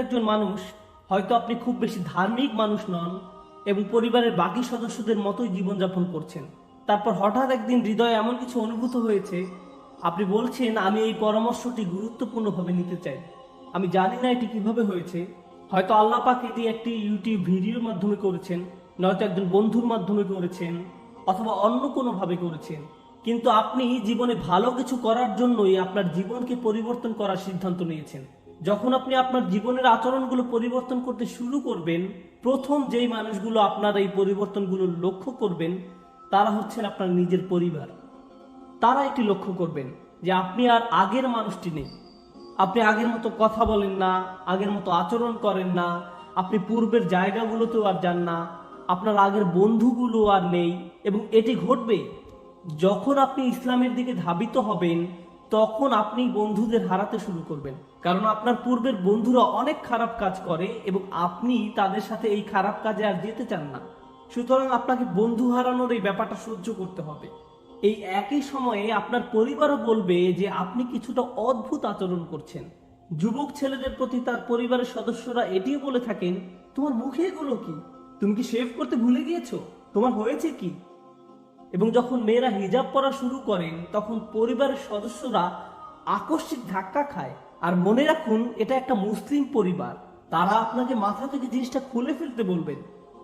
একজন মানুষ, হয়তো আপনি খুব বেশি ধার্মিক মানুষ নন এবং পরিবারের বাকি সদস্যদের মতোই জীবনযাপন করছেন। তারপর হঠাৎ একদিন হৃদয়ে এমন কিছু অনুভূত হয়েছে, আপনি বলছেন আমি এই পরামর্শটি গুরুত্বপূর্ণভাবে নিতে চাই। আমি জানি না এটি কিভাবে হয়েছে। হয়তো আল্লাহ পাক এটি একটি ইউটিউব ভিডিওর মাধ্যমে করেছেন, নয়তো একজন বন্ধুর মাধ্যমে করেছেন, অথবা অন্য কোনোভাবে করেছেন। কিন্তু আপনি জীবনে ভালো কিছু করার জন্যই আপনার জীবনকে পরিবর্তন করার সিদ্ধান্ত নিয়েছেন। যখন আপনি আপনার জীবনের আচরণগুলো পরিবর্তন করতে শুরু করবেন, প্রথম যেই মানুষগুলো আপনার এই পরিবর্তনগুলো লক্ষ্য করবেন তারা হচ্ছেন আপনার নিজের পরিবার। তারা এটি লক্ষ্য করবেন যে আপনি আর আগের মানুষটি নেই। আপনি আগের মতো কথা বলেন না, আগের মতো আচরণ করেন না, আপনি পূর্বের জায়গাগুলোতেও আর যান না, আপনার আগের বন্ধুগুলো আর নেই। এবং এটি ঘটবে যখন আপনি ইসলামের দিকে ধাবিত হবেন, তখন আপনি বন্ধুদের হারাতে শুরু করবেন। কারণ আপনার পূর্বের বন্ধুরা অনেক খারাপ কাজ করে এবং আপনি তাদের সাথে এই খারাপ কাজে আর যেতে চান না। সুতরাং আপনাকে বন্ধু হারানোর এই ব্যাপারটা সহ্য করতে হবে। এই একই সময়ে আপনার পরিবারও বলবে যে আপনি কিছুটা অদ্ভুত আচরণ করছেন। যুবক ছেলেদের প্রতি তার পরিবারের সদস্যরা এটিও বলে থাকেন, তোমার মুখে এগুলো কি? তুমি কি শেভ করতে ভুলে গিয়েছো? তোমার হয়েছে কি? এবং যখন মেয়েরা হিজাব পরা শুরু করেন, তখন পরিবারের সদস্যরা আকস্মিক ধাক্কা খায়। আর মনে রাখুন, এটা একটা মুসলিম পরিবার। তারা আপনাকে মাথা থেকে জিনিসটা খুলে ফেলতে বলবেন।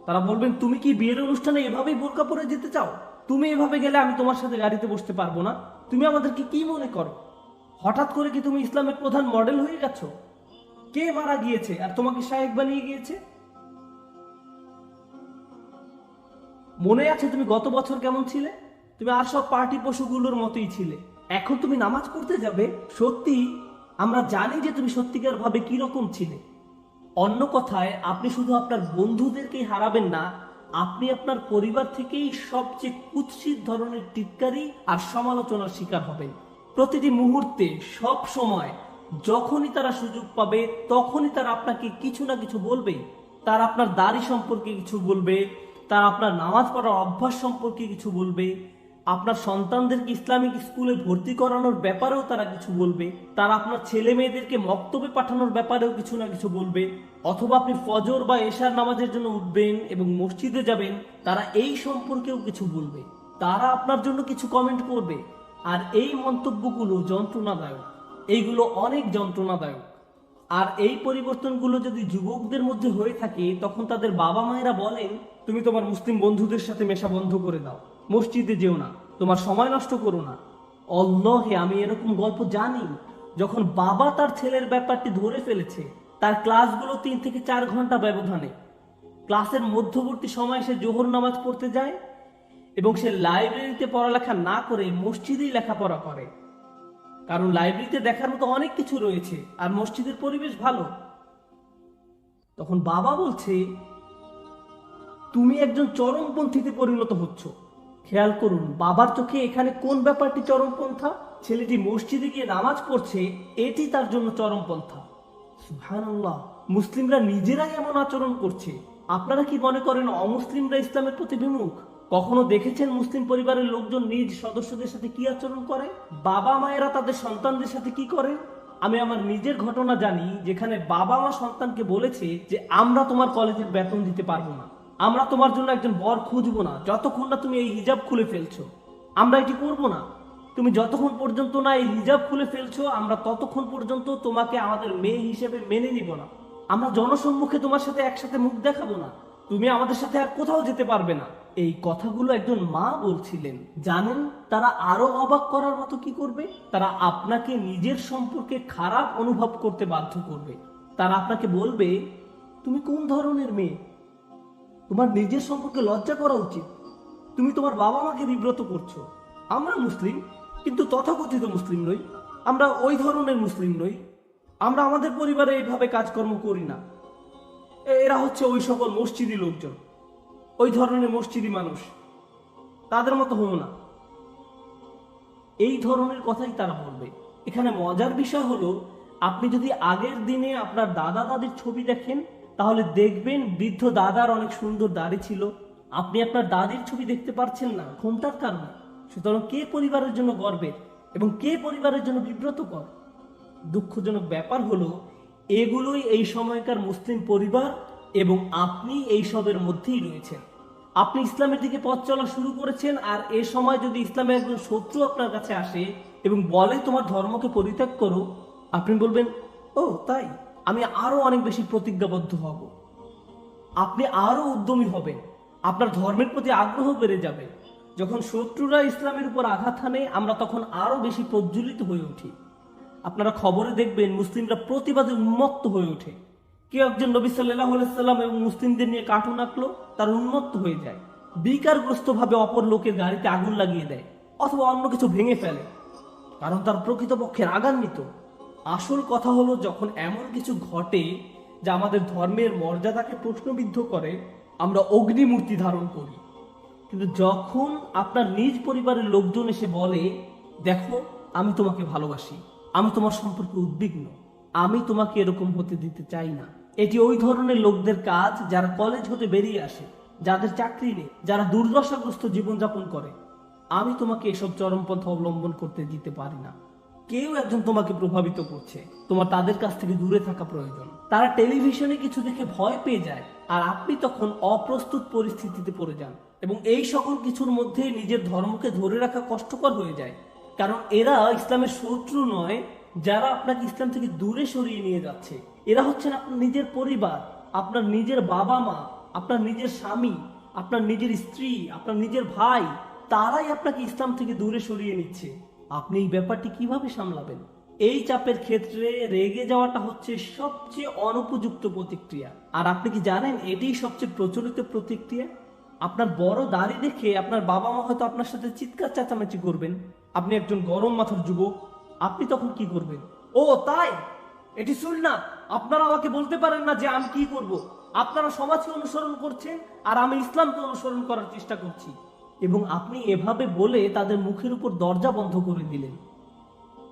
তারা বলবেন, তুমি কি বিয়ের অনুষ্ঠানে এভাবেই বোরকা পরে যেতে চাও? তুমি এভাবে গেলে আমি তোমার সাথে গাড়িতে বসতে পারবো না। তুমি আমাদেরকে কি মনে করো? হঠাৎ করে কি তুমি ইসলামের প্রধান মডেল হয়ে গেছো? কে মারা গিয়েছে আর তোমাকে শায়েখ বানিয়ে গিয়েছে? মনে আছে তুমি গত বছর কেমন ছিলে? তুমি আর সব পার্টি পশুগুলোর মতোই ছিলে। এখন তুমি নামাজ পড়তে যাবে, সত্যি আমরা জানি যে তুমি সত্যিকার ভাবে কিরকম ছিলে। অন্য কথায়, আপনি শুধু আপনার বন্ধুদেরকেই হারাবেন না, আপনি আপনার পরিবার থেকেই সবচেয়ে কুৎসিত ধরনের টিটকারি আর সমালোচনার শিকার হবেন। প্রতিটি মুহূর্তে, সব সময়, যখনই তারা সুযোগ পাবে তখনই তারা আপনাকে কিছু না কিছু বলবে। তারা আপনার দাড়ি সম্পর্কে কিছু বলবে, তারা আপনার নামাজ পড়ার অভ্যাস সম্পর্কে কিছু বলবে, আপনার সন্তানদেরকে ইসলামিক স্কুলে ভর্তি করানোর ব্যাপারেও তারা কিছু বলবে, তারা আপনার ছেলে মেয়েদেরকে মক্তবে পাঠানোর ব্যাপারেও কিছু না কিছু বলবে। অথবা আপনি ফজর বা এশার নামাজের জন্য উঠবেন এবং মসজিদে যাবেন, তারা এই সম্পর্কেও কিছু বলবে। তারা আপনার জন্য কিছু কমেন্ট করবে। আর এই মন্তব্যগুলো যন্ত্রণাদায়ক, এইগুলো অনেক যন্ত্রণাদায়ক। আর এই পরিবর্তনগুলো যদি যুবকদের মধ্যে হয়ে থাকে, তখন তাদের বাবা মায়েরা বলেন, তুমি তোমার মুসলিম বন্ধুদের সাথে মেশা বন্ধ করে দাও, মসজিদে যেও না, তোমার সময় নষ্ট করো না। আল্লাহে, আমি এরকম গল্প জানি। যখন বাবা তার ছেলের ব্যাপারটি ধরে ফেলেছে, তার ক্লাসগুলো 3 থেকে 4 ঘন্টা ব্যবধানে, ক্লাসের মধ্যবর্তী সময় সে জোহর নামাজ পড়তে যায় এবং সে লাইব্রেরিতে পড়ালেখা না করে মসজিদেই লেখাপড়া করে। কারণ লাইব্রেরিতে দেখার মতো অনেক কিছু রয়েছে আর মসজিদের পরিবেশ ভালো। তখন বাবা বলছে, তুমি একজন চরমপন্থীতে পরিণত হচ্ছ। খেয়াল করুন, বাবার চোখে এখানে কোন ব্যাপারটি চরমপন্থা? ছেলেটি মসজিদে গিয়ে নামাজ পড়ছে, এটি তার জন্য চরমপন্থা। সুবহানাল্লাহ, মুসলিমরা নিজেরাই এমন আচরণ করছে। আপনারা কি মনে করেন অমুসলিমরা ইসলামের প্রতি বিমুখ? কখনো দেখেছেন মুসলিম পরিবারের লোকজন নিজ সদস্যদের সাথে কি আচরণ করে? বাবা মায়েরা তাদের সন্তানদের সাথে কি করে? আমি আমার নিজের ঘটনা জানি, যেখানে বাবা মা সন্তানকে বলেছে যে আমরা তোমার কলেজের বেতন দিতে পারবো না, আমরা তোমার জন্য একজন বর খুঁজবো না যতক্ষণ না তুমি এই হিজাব খুলে ফেলছো। আমরা এটি করবো না। তুমি যতক্ষণ পর্যন্ত না এই হিজাব খুলে ফেলছো, আমরা ততক্ষণ পর্যন্ত তোমাকে আমাদের মেয়ে হিসেবে মেনে নিব না। আমরা জনসম্মুখে তোমার সাথে একসাথে মুখ দেখাবো না। তুমি আমাদের সাথে আর কোথাও যেতে পারবে না। এই কথাগুলো একজন মা বলছিলেন। জানেন তারা আরো অবাক করার মতো কি করবে? তারা আপনাকে নিজের সম্পর্কে খারাপ অনুভব করতে বাধ্য করবে। তারা আপনাকে বলবে, তুমি কোন ধরনের মেয়ে? তোমার নিজের সম্পর্কে লজ্জা করা উচিত। তুমি তোমার বাবা মাকে বিব্রত করছো। আমরা মুসলিম, কিন্তু তথাকথিত মুসলিম নই। আমরা ওই ধরনের মুসলিম নই। আমরা আমাদের পরিবারে এইভাবে কাজকর্ম করি না। এরা হচ্ছে ওই সকল মসজিদি লোকজন, ওই ধরনের মসজিদি মানুষ, তাদের মতো হও না। এই ধরনের কথাই তারা বলবে। এখানে মজার বিষয় হলো, আপনি যদি আগের দিনে আপনার দাদা দাদির ছবি দেখেন, তাহলে দেখবেন বৃদ্ধ দাদার অনেক সুন্দর দাড়ি ছিল। আপনি আপনার দাদির ছবি দেখতে পারছেন না, ঘোমটার কারণে। সুতরাং কে পরিবারের জন্য গর্বের এবং কে পরিবারের জন্য বিব্রতকর? দুঃখজনক ব্যাপার হলো, এগুলোই এই সময়কার মুসলিম পরিবার, এবং আপনি এই সবের মধ্যেই রয়েছেন। আপনি ইসলামের দিকে পথ চলা শুরু করেছেন, আর এ সময় যদি ইসলামের একজন শত্রু আপনার কাছে আসে এবং বলে তোমার ধর্মকে পরিত্যাগ করো, আপনি বলবেন ও তাই, আমি আরো অনেক বেশি প্রতিজ্ঞাবদ্ধ হব। আপনি আরো উদ্যমী হবেন, আপনার ধর্মের প্রতি আগ্রহ বেড়ে যাবে। যখন শত্রুরা ইসলামের উপর আঘাত হানে, আমরা তখন আরো বেশি প্রজ্বলিত হয়ে উঠি। আপনারা খবরে দেখবেন মুসলিমরা প্রতিবাদে উন্মত্ত হয়ে ওঠে। কেউ একজন নবী সাল্লাল্লাহু আলাইহি সাল্লাম এবং মুসলিমদের নিয়ে কার্টুন আঁকলো, তার উন্মত্ত হয়ে যায়, বিকারগ্রস্ত ভাবে অপর লোকের গাড়িতে আগুন লাগিয়ে দেয় অথবা অন্য কিছু ভেঙে ফেলে, কারণ তার প্রকৃতপক্ষে রাগান্বিত। আসল কথা হলো, যখন এমন কিছু ঘটে যা আমাদের ধর্মের মর্যাদাকে প্রশ্নবিদ্ধ করে, আমরা অগ্নিমূর্তি ধারণ করি। কিন্তু যখন আপনার নিজ পরিবারের লোকজন এসে বলে দেখো আমি তোমাকে ভালোবাসি, আমি তোমার সম্পর্কে উদ্বিগ্ন, আমি তোমাকে এরকম হতে দিতে চাই না, এটি ওই ধরনের লোকদের কাজ যারা কলেজ হতে বেরিয়ে আসে, যাদের চাকরি নেই, যারা দুর্দশাগ্রস্ত জীবনযাপন করে। আমি তোমাকে এসব চরমপন্থা অবলম্বন করতে দিতে পারি না। কেউ একজন তোমাকে প্রভাবিত করছে, তোমার তাদের কাছ থেকে দূরে থাকা প্রয়োজন। তারা টেলিভিশনে কিছু দেখে ভয় পেয়ে যায়, আর আপনি তখন অপ্রস্তুত পরিস্থিতিতে পড়ে যান, এবং এই সকল কিছুর মধ্যে নিজের ধর্মকে ধরে রাখা কষ্টকর হয়ে যায়। কারণ এরা ইসলামের শত্রু নয়, যারা আপনাকে ইসলাম থেকে দূরে সরিয়ে নিয়ে যাচ্ছে। এরা হচ্ছেন আপনার নিজের পরিবার, আপনার নিজের বাবা মা, আপনার নিজের স্বামী, আপনার নিজের স্ত্রী, আপনার নিজের ভাই। তারাই আপনাকে ইসলাম থেকে দূরে সরিয়ে নিচ্ছে। আপনি এই ব্যাপারটি কিভাবে সামলাবেন? এই চাপের ক্ষেত্রে রেগে যাওয়াটা হচ্ছে সবচেয়ে অনুপযুক্ত প্রতিক্রিয়া। আর আপনি কি জানেন এটাই সবচেয়ে প্রচলিত প্রতিক্রিয়া? আপনার বড় দাড়ি দেখে আপনার বাবা মা হয়তো আপনার সাথে চিৎকার চেঁচামেচি করবেন। আপনি একজন গরম মাথার যুবক, আপনি তখন কি করবেন? ও তাই, এটি সুন্নাত, আপনারা আমাকে বলতে পারেন না যে আমি কি করব। আপনারা সমাজকে অনুসরণ করছেন আর আমি ইসলামকে অনুসরণ করার চেষ্টা করছি। এবং আপনি এভাবে বলে তাদের মুখের উপর দরজা বন্ধ করে দিলেন।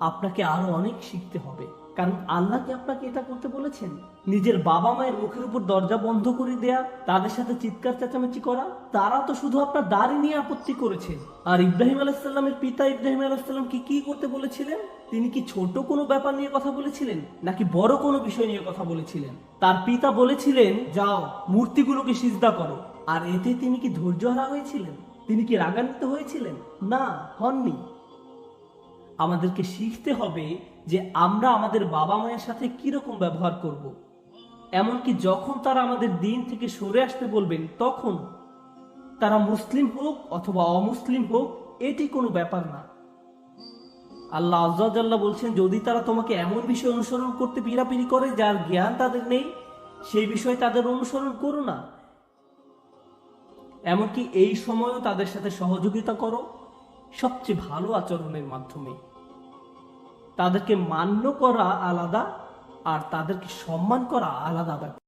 আপনাকে আরো অনেক শিখতে হবে, কারণ আল্লাহ কি আপনাকে এটা করতে বলেছেন? নিজের বাবা মায়ের মুখের উপর দরজা বন্ধ করে দেয়া, তাদের সাথে চিৎকার চেঁচামেচি করা? তারা তো শুধু আপনার দাড়ি নিয়ে আপত্তি করেছেন। আর ইব্রাহিম আলাইহিস সালামের পিতা ইব্রাহিম আলাইহিস সালাম কি করতে বলেছিলেন? তিনি কি ছোট কোনো ব্যাপার নিয়ে কথা বলেছিলেন, নাকি বড় কোনো বিষয় নিয়ে কথা বলেছিলেন? তার পিতা বলেছিলেন যাও মূর্তিগুলোকে সিজদা করো, আর এতে তিনি কি ধৈর্যহারা হয়েছিলেন? তিনি কি রাগান্বিত হয়েছিলেন? না, হননি। আমাদেরকে শিখতে হবে যে আমরা আমাদের বাবা মায়ের সাথে কিরকম ব্যবহার করব। এমনকি যখন তারা আমাদের দিন থেকে সরে আসতে বলবেন, তখন তারা মুসলিম হোক অথবা অমুসলিম হোক, এটি কোনো ব্যাপার না। আল্লাহ আযজা ওয়া জাল্লা বলছেন, যদি তারা তোমাকে এমন বিষয় অনুসরণ করতে পিড়াপিড়ি করে যার জ্ঞান তাদের নেই, সেই বিষয়ে তাদের অনুসরণ করো না। এমনকি এই সময়ও তাদের সাথে সহযোগিতা করো সবচেয়ে ভালো আচরণের মাধ্যমে। তাদেরকে মান্য করা আলাদা, আর তাদেরকে সম্মান করা আলাদা ব্যাপার।